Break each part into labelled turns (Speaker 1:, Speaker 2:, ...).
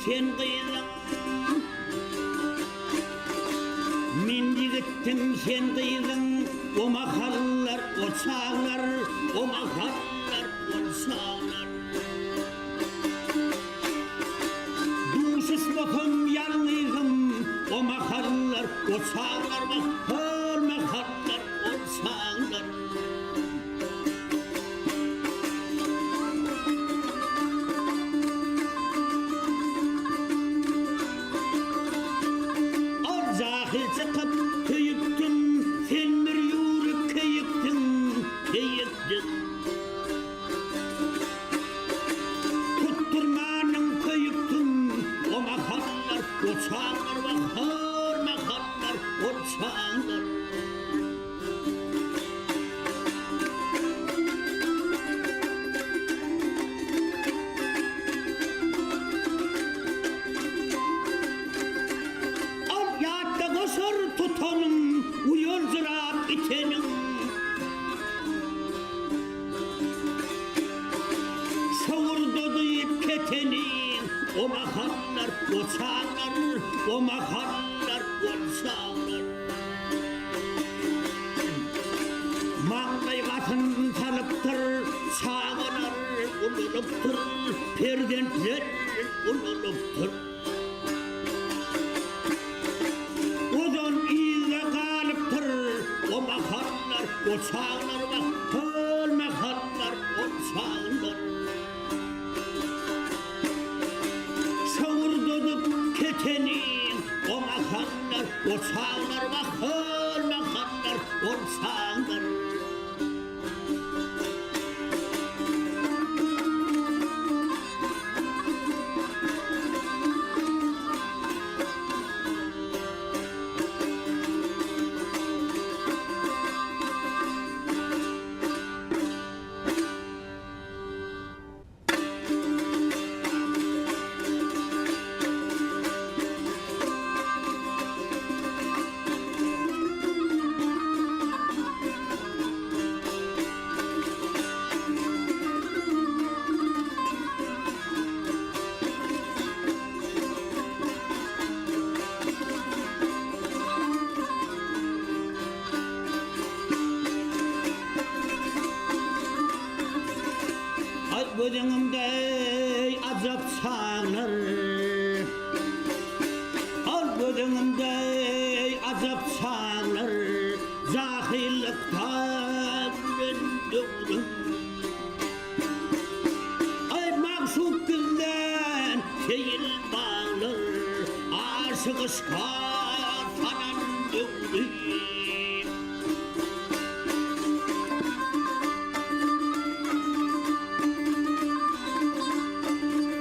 Speaker 1: sen kıydın, men yigittim sen kıydın. O mahallar, o çağlar, o mahallar, o çağlar. Duşuş bakım yalnızım, o mahallar, o çağlar, her mahallar, o çağlar. Zahil çıkıp kıyıktın, sen bir yürüp kıyıktın, kıyıktın. Tutturmanın kıyıktın, o mahallar, o çağlar, bakar mahallar, o çağlar. Tutanım, uyurzurap itenim. Savurdu deyip ketenim. O mahallar, o çağlar, o mahallar, o çağlar. Mağday katın talıptır, çağlar ululuptır, perdentler ululuptır. O mahallar, o çağlar, bakır mahallar, o çağlar. Savurduduk ketenin, o mahallar, o çağlar, bakır mahallar, o çağlar. Gözümde azap çağlar, al gözümde azap çağlar, zahillikten döndüm. Ay maksut günden değil bağlar, aşık ışka falan döndüm.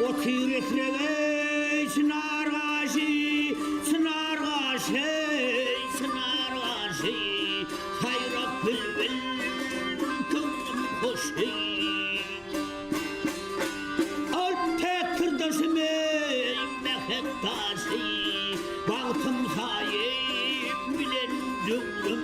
Speaker 1: O tiretleve çınar gaşı, çınar gaşı, çınar gaşı. Hayrap bülbül kıldım hoşu. Al tek kırdaşım ey mehek taşı. Baktım sahip bilen döndüm.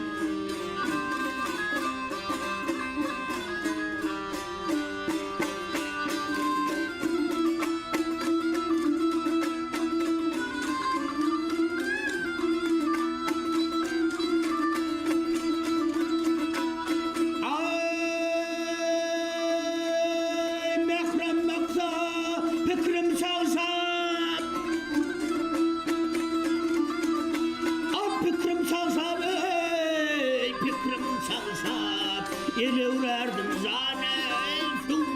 Speaker 1: Elevlerdim zane, şunum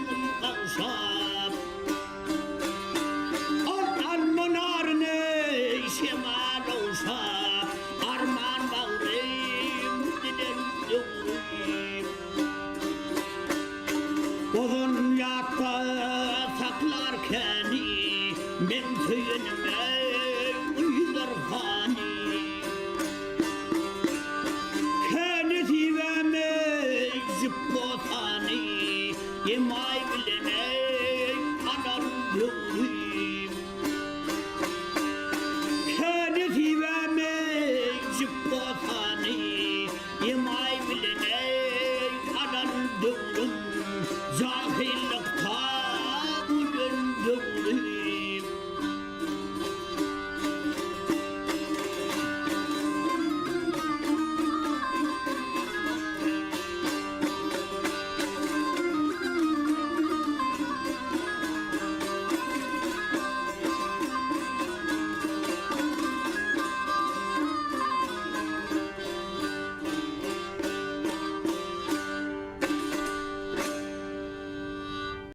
Speaker 1: kalsam. Almanarını şemal olsa, arman bağrım dilen dövrüm. Odun yatta saklarken, ben köyünüme uydur hani. Kendisi ve zıppotani, yemay bilene